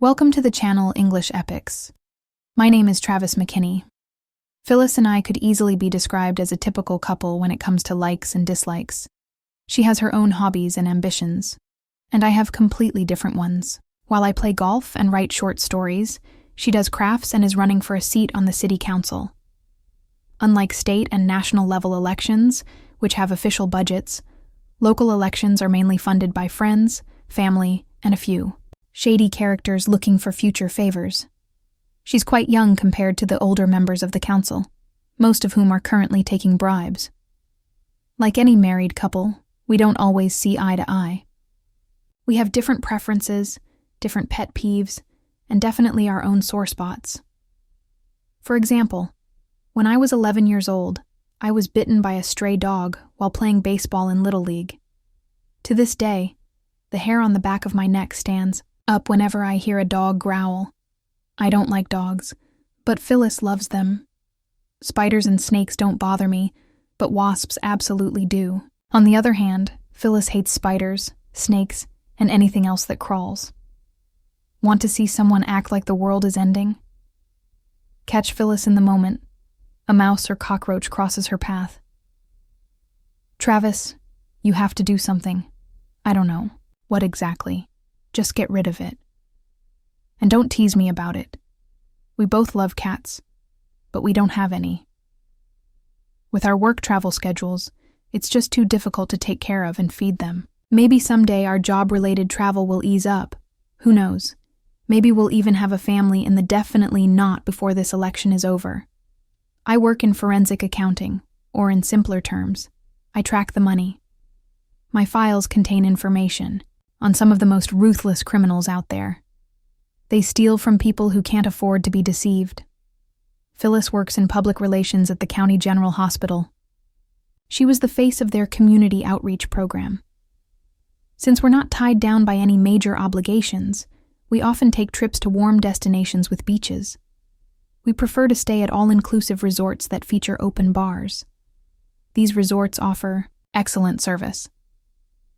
Welcome to the channel English Epics. My name is Travis McKinney. Phyllis and I could easily be described as a typical couple when it comes to likes and dislikes. She has her own hobbies and ambitions, and I have completely different ones. While I play golf and write short stories, she does crafts and is running for a seat on the city council. Unlike state and national level elections, which have official budgets, local elections are mainly funded by friends, family, and a few shady characters looking for future favors. She's quite young compared to the older members of the council, most of whom are currently taking bribes. Like any married couple, we don't always see eye to eye. We have different preferences, different pet peeves, and definitely our own sore spots. For example, when I was 11 years old, I was bitten by a stray dog while playing baseball in Little League. To this day, the hair on the back of my neck stands up whenever I hear a dog growl. I don't like dogs, but Phyllis loves them. Spiders and snakes don't bother me, but wasps absolutely do. On the other hand, Phyllis hates spiders, snakes, and anything else that crawls. Want to see someone act like the world is ending? Catch Phyllis in the moment. A mouse or cockroach crosses her path. Travis, you have to do something. I don't know. What exactly? Just get rid of it. And don't tease me about it. We both love cats, but we don't have any. With our work travel schedules, it's just too difficult to take care of and feed them. Maybe someday our job-related travel will ease up. Who knows? Maybe we'll even have a family in the definitely not before this election is over. I work in forensic accounting, or in simpler terms, I track the money. My files contain information on some of the most ruthless criminals out there. They steal from people who can't afford to be deceived. Phyllis works in public relations at the County General Hospital. She was the face of their community outreach program. Since we're not tied down by any major obligations, we often take trips to warm destinations with beaches. We prefer to stay at all-inclusive resorts that feature open bars. These resorts offer excellent service.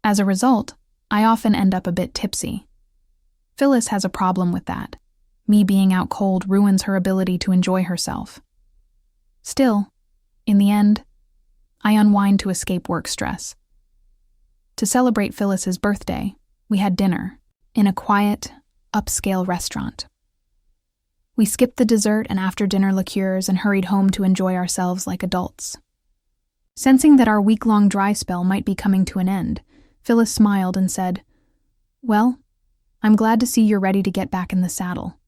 As a result, I often end up a bit tipsy. Phyllis has a problem with that. Me being out cold ruins her ability to enjoy herself. Still, in the end, I unwind to escape work stress. To celebrate Phyllis's birthday, we had dinner in a quiet, upscale restaurant. We skipped the dessert and after-dinner liqueurs and hurried home to enjoy ourselves like adults. Sensing that our week-long dry spell might be coming to an end, Phyllis smiled and said, "Well, I'm glad to see you're ready to get back in the saddle."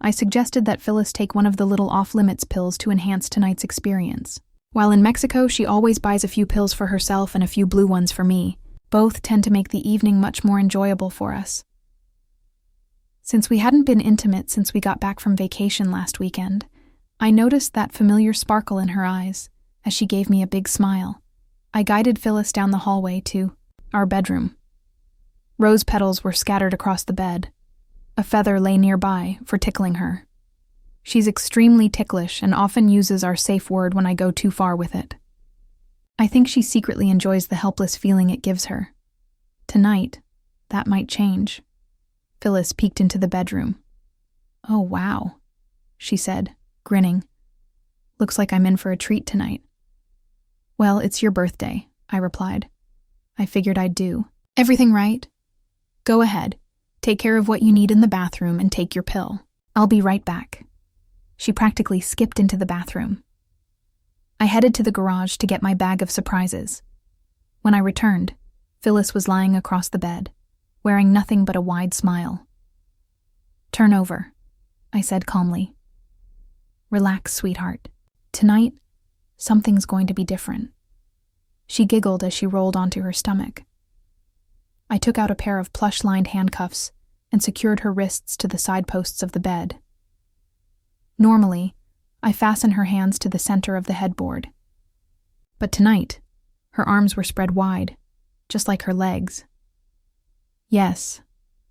I suggested that Phyllis take one of the little off-limits pills to enhance tonight's experience. While in Mexico, she always buys a few pills for herself and a few blue ones for me. Both tend to make the evening much more enjoyable for us. Since we hadn't been intimate since we got back from vacation last weekend, I noticed that familiar sparkle in her eyes as she gave me a big smile. I guided Phyllis down the hallway to our bedroom. Rose petals were scattered across the bed. A feather lay nearby for tickling her. She's extremely ticklish and often uses our safe word when I go too far with it. I think she secretly enjoys the helpless feeling it gives her. Tonight, that might change. Phyllis peeked into the bedroom. "Oh, wow," she said, grinning. "Looks like I'm in for a treat tonight." "Well, it's your birthday," I replied. I figured I'd do. "Everything right? Go ahead. Take care of what you need in the bathroom and take your pill. I'll be right back." She practically skipped into the bathroom. I headed to the garage to get my bag of surprises. When I returned, Phyllis was lying across the bed, wearing nothing but a wide smile. "Turn over," I said calmly. "Relax, sweetheart. Tonight, something's going to be different." She giggled as she rolled onto her stomach. I took out a pair of plush-lined handcuffs and secured her wrists to the side posts of the bed. Normally, I fasten her hands to the center of the headboard. But tonight, her arms were spread wide, just like her legs. "Yes,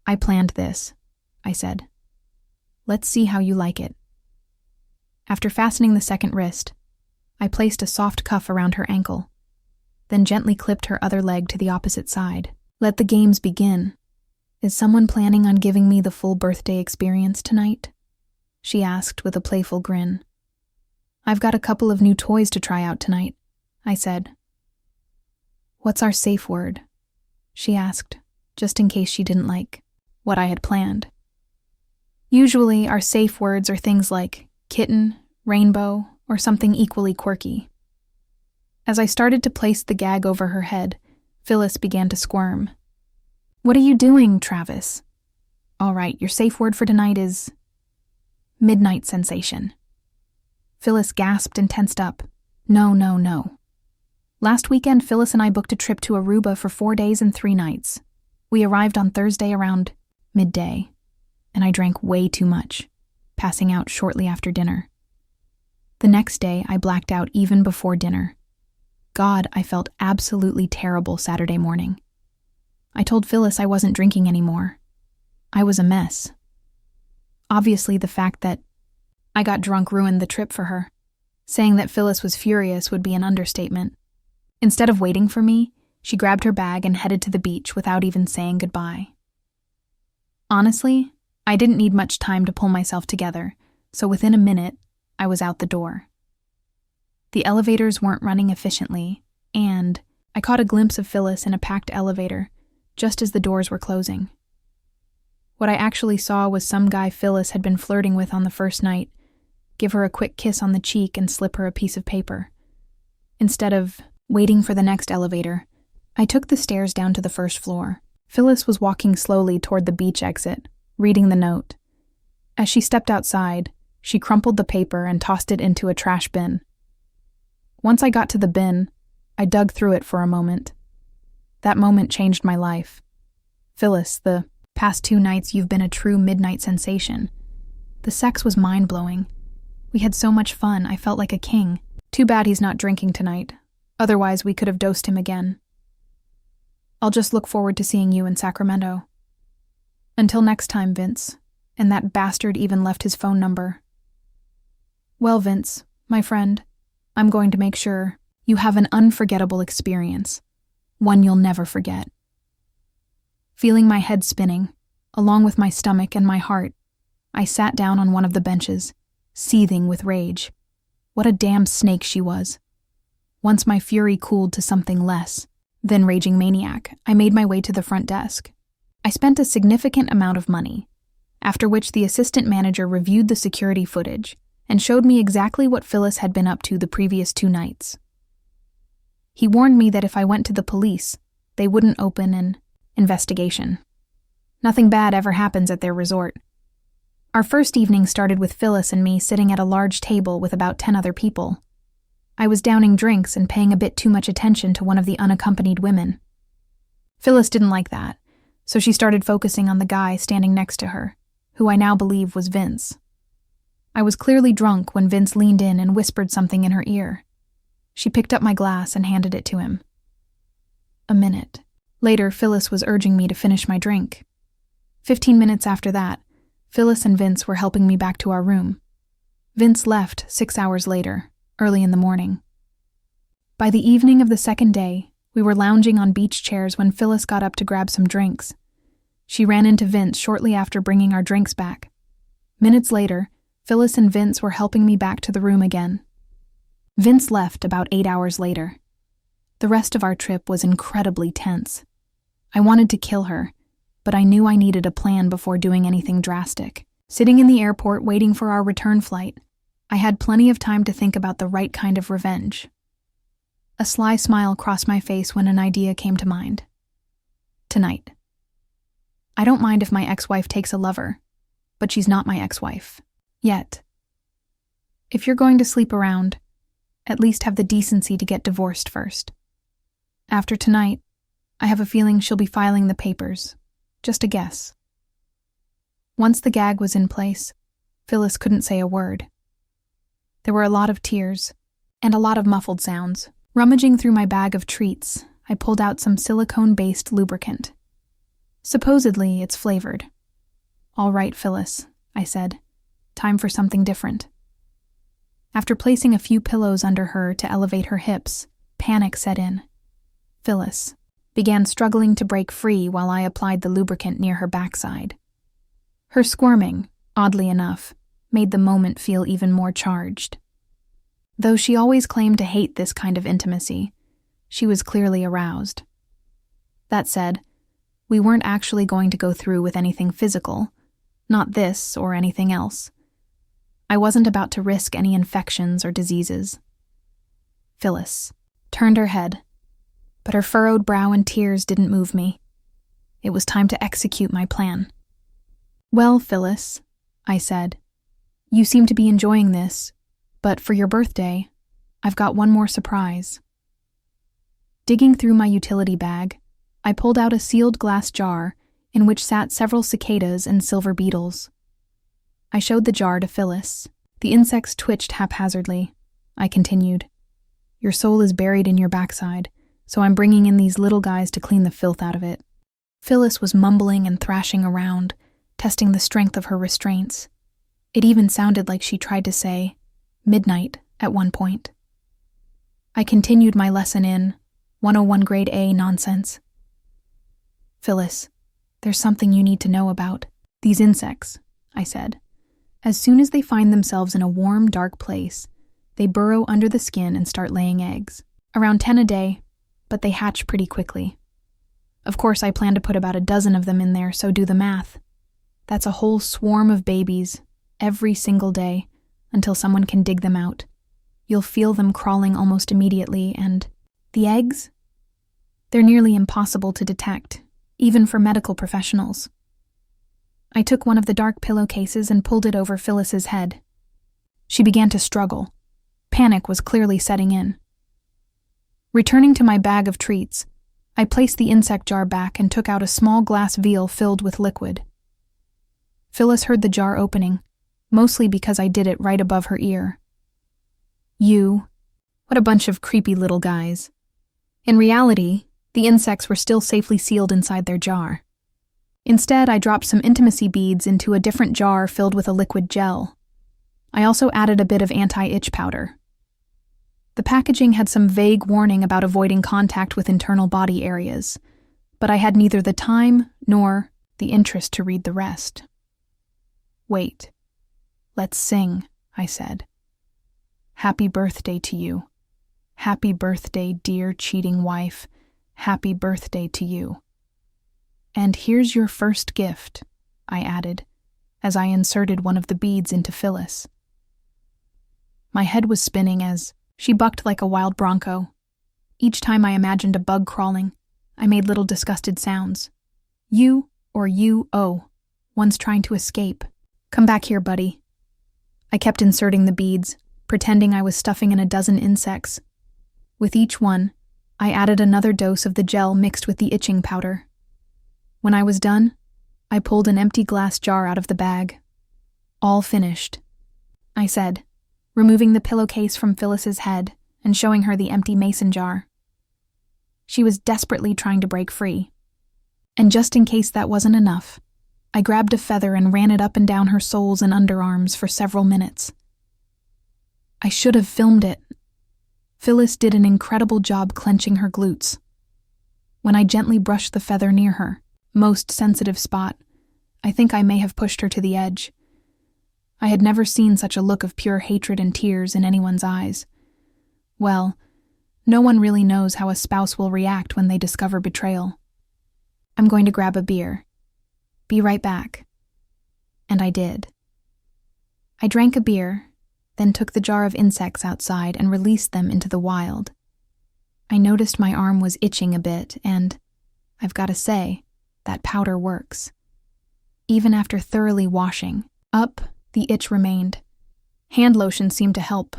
I planned this," I said. "Let's see how you like it." After fastening the second wrist, I placed a soft cuff around her ankle, then gently clipped her other leg to the opposite side. Let the games begin. Is someone planning on giving me the full birthday experience tonight? She asked with a playful grin. I've got a couple of new toys to try out tonight, I said. What's our safe word? She asked, just in case she didn't like what I had planned. Usually, our safe words are things like kitten, rainbow, or something equally quirky. As I started to place the gag over her head, Phyllis began to squirm. What are you doing, Travis? All right, your safe word for tonight is midnight sensation. Phyllis gasped and tensed up. No. Last weekend, Phyllis and I booked a trip to Aruba for 4 days and 3 nights. We arrived on Thursday around midday, and I drank way too much, passing out shortly after dinner. The next day, I blacked out even before dinner. God, I felt absolutely terrible Saturday morning. I told Phyllis I wasn't drinking anymore. I was a mess. Obviously, the fact that I got drunk ruined the trip for her. Saying that Phyllis was furious would be an understatement. Instead of waiting for me, she grabbed her bag and headed to the beach without even saying goodbye. Honestly, I didn't need much time to pull myself together, so within a minute, I was out the door. The elevators weren't running efficiently, and I caught a glimpse of Phyllis in a packed elevator, just as the doors were closing. What I actually saw was some guy Phyllis had been flirting with on the first night give her a quick kiss on the cheek and slip her a piece of paper. Instead of waiting for the next elevator, I took the stairs down to the first floor. Phyllis was walking slowly toward the beach exit, reading the note. As she stepped outside, she crumpled the paper and tossed it into a trash bin. Once I got to the bin, I dug through it for a moment. That moment changed my life. Phyllis, the past 2 nights you've been a true midnight sensation. The sex was mind-blowing. We had so much fun, I felt like a king. Too bad he's not drinking tonight. Otherwise, we could have dosed him again. I'll just look forward to seeing you in Sacramento. Until next time, Vince. And that bastard even left his phone number. Well, Vince, my friend, I'm going to make sure you have an unforgettable experience. One you'll never forget. Feeling my head spinning, along with my stomach and my heart, I sat down on one of the benches, seething with rage. What a damn snake she was. Once my fury cooled to something less than raging maniac, I made my way to the front desk. I spent a significant amount of money, after which the assistant manager reviewed the security footage and showed me exactly what Phyllis had been up to the previous 2 nights. He warned me that if I went to the police, they wouldn't open an investigation. Nothing bad ever happens at their resort. Our first evening started with Phyllis and me sitting at a large table with about 10 other people. I was downing drinks and paying a bit too much attention to one of the unaccompanied women. Phyllis didn't like that, so she started focusing on the guy standing next to her, who I now believe was Vince. I was clearly drunk when Vince leaned in and whispered something in her ear. She picked up my glass and handed it to him. A minute. Later, Phyllis was urging me to finish my drink. 15 minutes after that, Phyllis and Vince were helping me back to our room. Vince left 6 hours later, early in the morning. By the evening of the second day, we were lounging on beach chairs when Phyllis got up to grab some drinks. She ran into Vince shortly after bringing our drinks back. Minutes later, Phyllis and Vince were helping me back to the room again. Vince left about 8 hours later. The rest of our trip was incredibly tense. I wanted to kill her, but I knew I needed a plan before doing anything drastic. Sitting in the airport waiting for our return flight, I had plenty of time to think about the right kind of revenge. A sly smile crossed my face when an idea came to mind. Tonight. I don't mind if my ex-wife takes a lover, but she's not my ex-wife. Yet. If you're going to sleep around, at least have the decency to get divorced first. After tonight, I have a feeling she'll be filing the papers. Just a guess. Once the gag was in place, Phyllis couldn't say a word. There were a lot of tears, and a lot of muffled sounds. Rummaging through my bag of treats, I pulled out some silicone-based lubricant. Supposedly, it's flavored. All right, Phyllis, I said. Time for something different. After placing a few pillows under her to elevate her hips, panic set in. Phyllis, began struggling to break free while I applied the lubricant near her backside. Her squirming, oddly enough, made the moment feel even more charged. Though she always claimed to hate this kind of intimacy, she was clearly aroused. That said, we weren't actually going to go through with anything physical, not this or anything else. I wasn't about to risk any infections or diseases. Phyllis turned her head, but her furrowed brow and tears didn't move me. It was time to execute my plan. "Well, Phyllis," I said, "you seem to be enjoying this, but for your birthday, I've got one more surprise." Digging through my utility bag, I pulled out a sealed glass jar in which sat several cicadas and silver beetles. I showed the jar to Phyllis. The insects twitched haphazardly. I continued, "Your soul is buried in your backside, so I'm bringing in these little guys to clean the filth out of it." Phyllis was mumbling and thrashing around, testing the strength of her restraints. It even sounded like she tried to say, "midnight," at one point. I continued my lesson in 101 Grade A nonsense. "Phyllis, there's something you need to know about these insects," I said. "As soon as they find themselves in a warm, dark place, they burrow under the skin and start laying eggs. Around 10 a day, but they hatch pretty quickly. Of course, I plan to put about a dozen of them in there, so do the math. That's a whole swarm of babies, every single day, until someone can dig them out. You'll feel them crawling almost immediately, and the eggs? They're nearly impossible to detect, even for medical professionals." I took one of the dark pillowcases and pulled it over Phyllis's head. She began to struggle. Panic was clearly setting in. Returning to my bag of treats, I placed the insect jar back and took out a small glass vial filled with liquid. Phyllis heard the jar opening, mostly because I did it right above her ear. What a bunch of creepy little guys." In reality, the insects were still safely sealed inside their jar. Instead, I dropped some intimacy beads into a different jar filled with a liquid gel. I also added a bit of anti-itch powder. The packaging had some vague warning about avoiding contact with internal body areas, but I had neither the time nor the interest to read the rest. "Wait, let's sing," I said. "Happy birthday to you. Happy birthday, dear cheating wife. Happy birthday to you. And here's your first gift," I added, as I inserted one of the beads into Phyllis. My head was spinning as she bucked like a wild bronco. Each time I imagined a bug crawling, I made little disgusted sounds. "You or you-oh. One's trying to escape. Come back here, buddy." I kept inserting the beads, pretending I was stuffing in a dozen insects. With each one, I added another dose of the gel mixed with the itching powder. When I was done, I pulled an empty glass jar out of the bag. "All finished," I said, removing the pillowcase from Phyllis's head and showing her the empty mason jar. She was desperately trying to break free. And just in case that wasn't enough, I grabbed a feather and ran it up and down her soles and underarms for several minutes. I should have filmed it. Phyllis did an incredible job clenching her glutes. When I gently brushed the feather near her most sensitive spot, I think I may have pushed her to the edge. I had never seen such a look of pure hatred and tears in anyone's eyes. Well, no one really knows how a spouse will react when they discover betrayal. "I'm going to grab a beer. Be right back." And I did. I drank a beer, then took the jar of insects outside and released them into the wild. I noticed my arm was itching a bit, and, I've got to say, that powder works. Even after thoroughly washing up, the itch remained. Hand lotion seemed to help,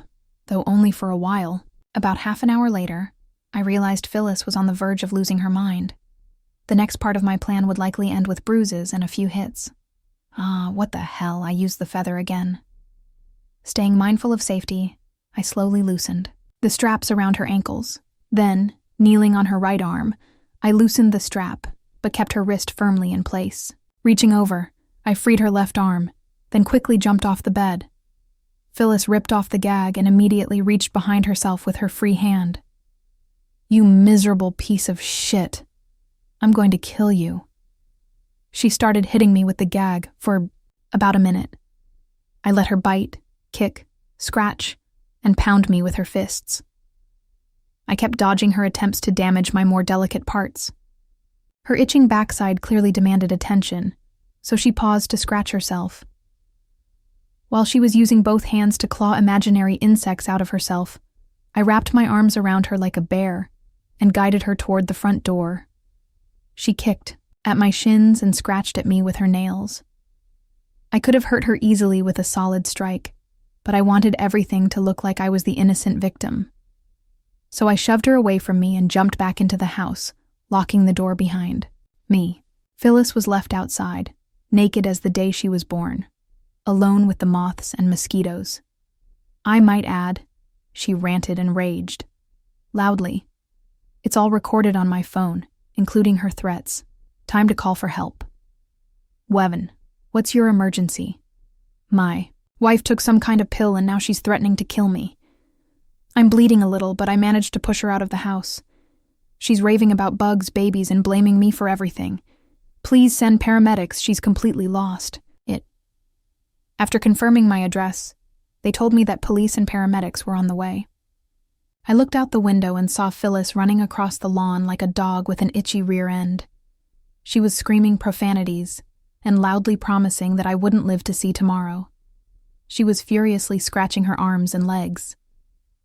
though only for a while. About half an hour later, I realized Phyllis was on the verge of losing her mind. The next part of my plan would likely end with bruises and a few hits. What the hell, I used the feather again. Staying mindful of safety, I slowly loosened the straps around her ankles. Then, kneeling on her right arm, I loosened the strap, but kept her wrist firmly in place. Reaching over, I freed her left arm, then quickly jumped off the bed. Phyllis ripped off the gag and immediately reached behind herself with her free hand. "You miserable piece of shit," I'm going to kill you." She started hitting me with the gag for about a minute. I let her bite, kick, scratch, and pound me with her fists. I kept dodging her attempts to damage my more delicate parts. Her itching backside clearly demanded attention, so she paused to scratch herself. While she was using both hands to claw imaginary insects out of herself, I wrapped my arms around her like a bear and guided her toward the front door. She kicked at my shins and scratched at me with her nails. I could have hurt her easily with a solid strike, but I wanted everything to look like I was the innocent victim. So I shoved her away from me and jumped back into the house, locking the door behind me. Phyllis was left outside, naked as the day she was born, alone with the moths and mosquitoes. I might add, she ranted and raged. Loudly. It's all recorded on my phone, including her threats. Time to call for help. "Wevin, what's your emergency?" "My wife took some kind of pill and now she's threatening to kill me. I'm bleeding a little, but I managed to push her out of the house. She's raving about bugs, babies, and blaming me for everything. Please send paramedics, she's completely lost." After confirming my address, they told me that police and paramedics were on the way. I looked out the window and saw Phyllis running across the lawn like a dog with an itchy rear end. She was screaming profanities and loudly promising that I wouldn't live to see tomorrow. She was furiously scratching her arms and legs.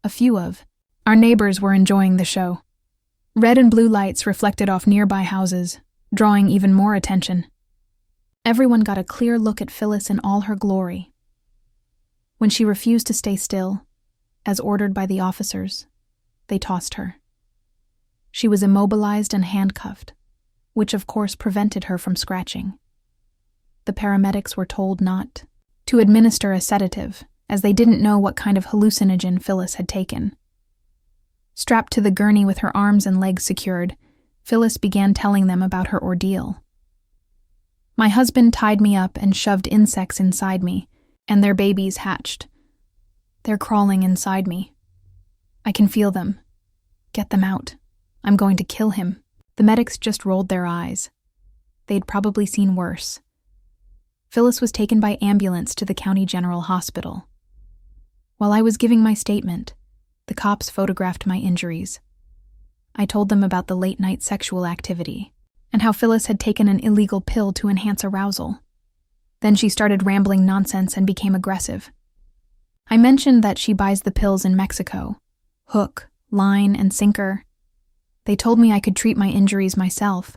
A few of our neighbors were enjoying the show. Red and blue lights reflected off nearby houses, drawing even more attention. Everyone got a clear look at Phyllis in all her glory. When she refused to stay still, as ordered by the officers, they tossed her. She was immobilized and handcuffed, which of course prevented her from scratching. The paramedics were told not to administer a sedative, as they didn't know what kind of hallucinogen Phyllis had taken. Strapped to the gurney with her arms and legs secured, Phyllis began telling them about her ordeal. My husband tied me up and shoved insects inside me, and their babies hatched. They're crawling inside me. I can feel them. Get them out. I'm going to kill him. The medics just rolled their eyes. They'd probably seen worse. Phyllis was taken by ambulance to the County General Hospital. While I was giving my statement, the cops photographed my injuries. I told them about the late-night sexual activity and how Phyllis had taken an illegal pill to enhance arousal. Then she started rambling nonsense and became aggressive. I mentioned that she buys the pills in Mexico. Hook, line, and sinker. They told me I could treat my injuries myself,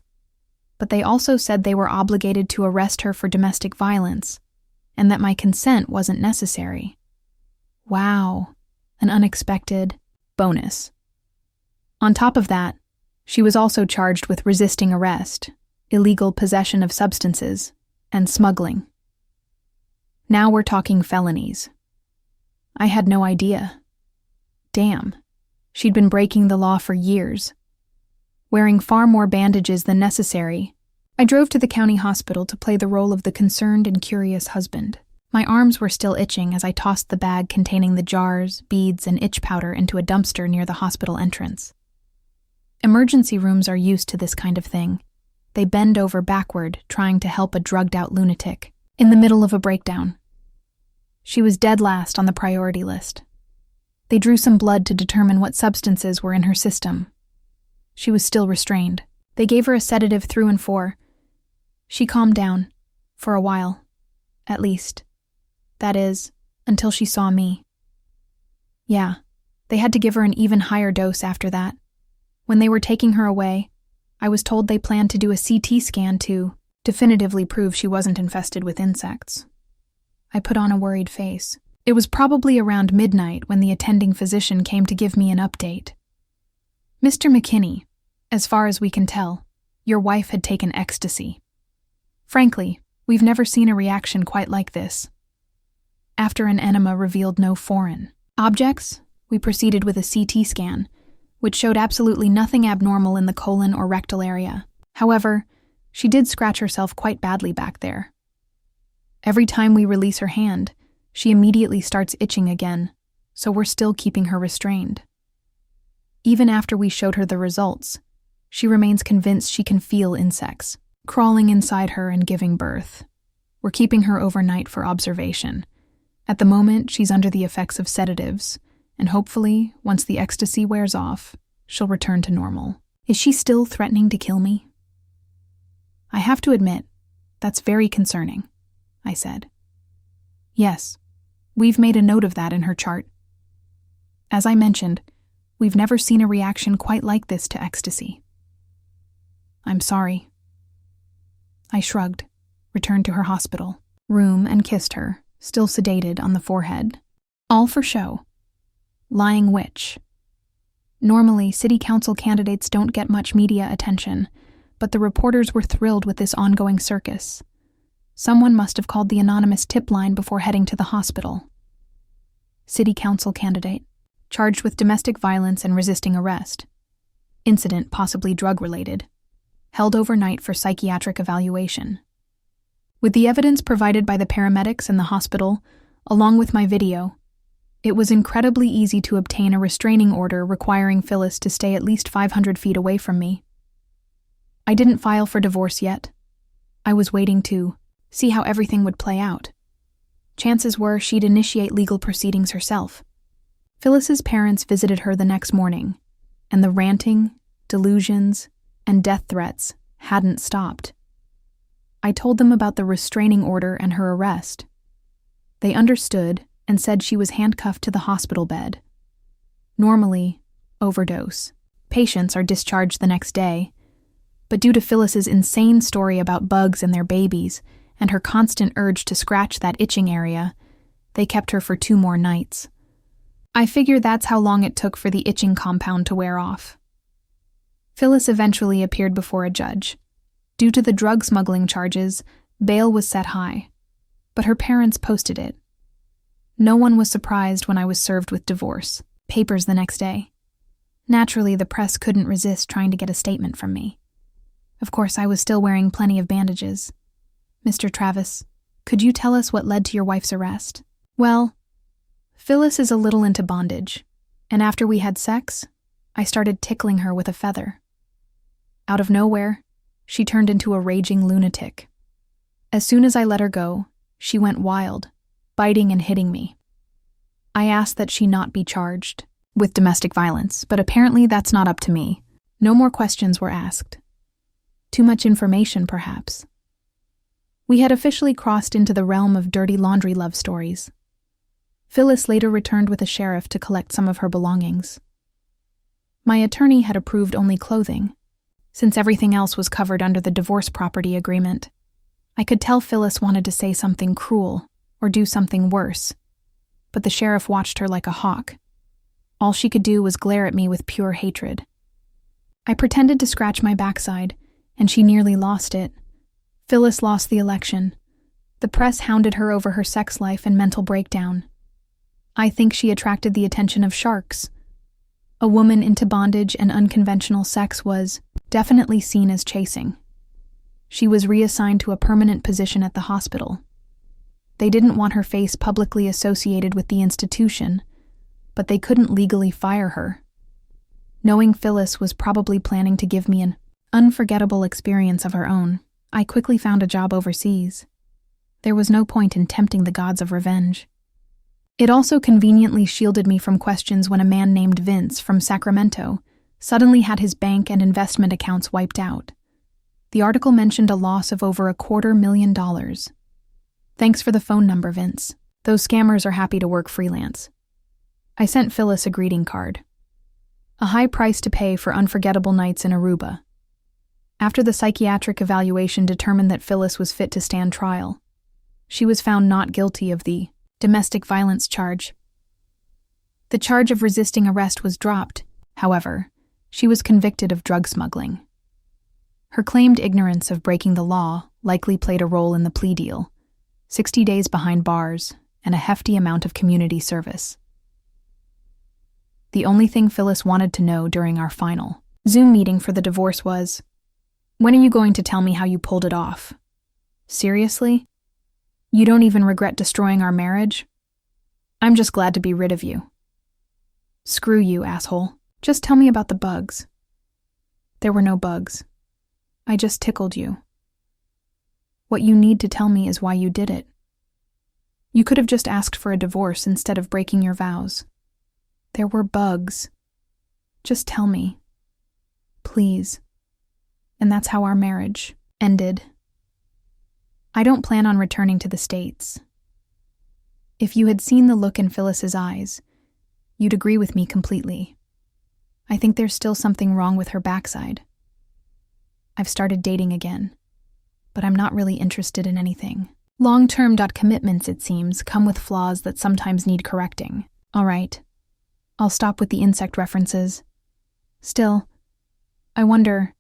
but they also said they were obligated to arrest her for domestic violence and that my consent wasn't necessary. Wow, an unexpected bonus. On top of that, she was also charged with resisting arrest, illegal possession of substances, and smuggling. Now we're talking felonies. I had no idea. Damn, she'd been breaking the law for years. Wearing far more bandages than necessary, I drove to the county hospital to play the role of the concerned and curious husband. My arms were still itching as I tossed the bag containing the jars, beads, and itch powder into a dumpster near the hospital entrance. Emergency rooms are used to this kind of thing. They bend over backward, trying to help a drugged-out lunatic, in the middle of a breakdown. She was dead last on the priority list. They drew some blood to determine what substances were in her system. She was still restrained. They gave her a sedative through and for. She calmed down, for a while, at least. That is, until she saw me. Yeah, they had to give her an even higher dose after that. When they were taking her away, I was told they planned to do a CT scan to definitively prove she wasn't infested with insects. I put on a worried face. It was probably around midnight when the attending physician came to give me an update. "Mr. McKinney, as far as we can tell, your wife had taken ecstasy. Frankly, we've never seen a reaction quite like this. After an enema revealed no foreign objects, we proceeded with a CT scan, which showed absolutely nothing abnormal in the colon or rectal area. However, she did scratch herself quite badly back there. Every time we release her hand, she immediately starts itching again, so we're still keeping her restrained. Even after we showed her the results, She remains convinced she can feel insects crawling inside her and giving birth. We're keeping her overnight for observation. At the moment, she's under the effects of sedatives, and hopefully, once the ecstasy wears off, she'll return to normal. Is she still threatening to kill me? I have to admit, that's very concerning, I said. Yes, we've made a note of that in her chart. As I mentioned, we've never seen a reaction quite like this to ecstasy. I'm sorry. I shrugged, returned to her hospital room, and kissed her, still sedated, on the forehead. All for show. Lying witch. Normally, city council candidates don't get much media attention, but the reporters were thrilled with this ongoing circus. Someone must have called the anonymous tip line before heading to the hospital. City council candidate, charged with domestic violence and resisting arrest. Incident possibly drug-related. Held overnight for psychiatric evaluation. With the evidence provided by the paramedics and the hospital, along with my video, it was incredibly easy to obtain a restraining order requiring Phyllis to stay at least 500 feet away from me. I didn't file for divorce yet. I was waiting to see how everything would play out. Chances were she'd initiate legal proceedings herself. Phyllis's parents visited her the next morning, and the ranting, delusions, and death threats hadn't stopped. I told them about the restraining order and her arrest. They understood and said she was handcuffed to the hospital bed. Normally, overdose. Patients are discharged the next day, but due to Phyllis's insane story about bugs and their babies and her constant urge to scratch that itching area, they kept her for 2 more nights. I figure that's how long it took for the itching compound to wear off. Phyllis eventually appeared before a judge. Due to the drug smuggling charges, bail was set high, but her parents posted it. No one was surprised when I was served with divorce papers the next day. Naturally, the press couldn't resist trying to get a statement from me. Of course, I was still wearing plenty of bandages. Mr. Travis, could you tell us what led to your wife's arrest? Well, Phyllis is a little into bondage, and after we had sex, I started tickling her with a feather. Out of nowhere, she turned into a raging lunatic. As soon as I let her go, she went wild, biting and hitting me. I asked that she not be charged with domestic violence, but apparently that's not up to me. No more questions were asked. Too much information, perhaps. We had officially crossed into the realm of dirty laundry love stories. Phyllis later returned with a sheriff to collect some of her belongings. My attorney had approved only clothing, since everything else was covered under the divorce property agreement. I could tell Phyllis wanted to say something cruel or do something worse, but the sheriff watched her like a hawk. All she could do was glare at me with pure hatred. I pretended to scratch my backside, and she nearly lost it. Phyllis lost the election. The press hounded her over her sex life and mental breakdown. I think she attracted the attention of sharks. A woman into bondage and unconventional sex was definitely seen as chasing. She was reassigned to a permanent position at the hospital. They didn't want her face publicly associated with the institution, but they couldn't legally fire her. Knowing Phyllis was probably planning to give me an unforgettable experience of her own, I quickly found a job overseas. There was no point in tempting the gods of revenge. It also conveniently shielded me from questions when a man named Vince from Sacramento suddenly had his bank and investment accounts wiped out. The article mentioned a loss of over $250,000. Thanks for the phone number, Vince. Those scammers are happy to work freelance. I sent Phyllis a greeting card. A high price to pay for unforgettable nights in Aruba. After the psychiatric evaluation determined that Phyllis was fit to stand trial, she was found not guilty of the domestic violence charge. The charge of resisting arrest was dropped. However, she was convicted of drug smuggling. Her claimed ignorance of breaking the law likely played a role in the plea deal, 60 days behind bars and a hefty amount of community service. The only thing Phyllis wanted to know during our final Zoom meeting for the divorce was, "When are you going to tell me how you pulled it off? Seriously? You don't even regret destroying our marriage? I'm just glad to be rid of you." Screw you, asshole. Just tell me about the bugs. There were no bugs. I just tickled you. What you need to tell me is why you did it. You could have just asked for a divorce instead of breaking your vows. There were bugs. Just tell me. Please. And that's how our marriage ended. I don't plan on returning to the States. If you had seen the look in Phyllis's eyes, you'd agree with me completely. I think there's still something wrong with her backside. I've started dating again, but I'm not really interested in anything. Long-term commitments, it seems, come with flaws that sometimes need correcting. All right, I'll stop with the insect references. Still, I wonder,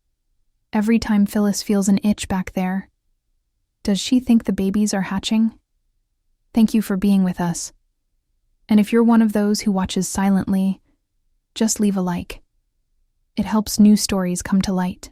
every time Phyllis feels an itch back there, does she think the babies are hatching? Thank you for being with us. And if you're one of those who watches silently, just leave a like. It helps new stories come to light.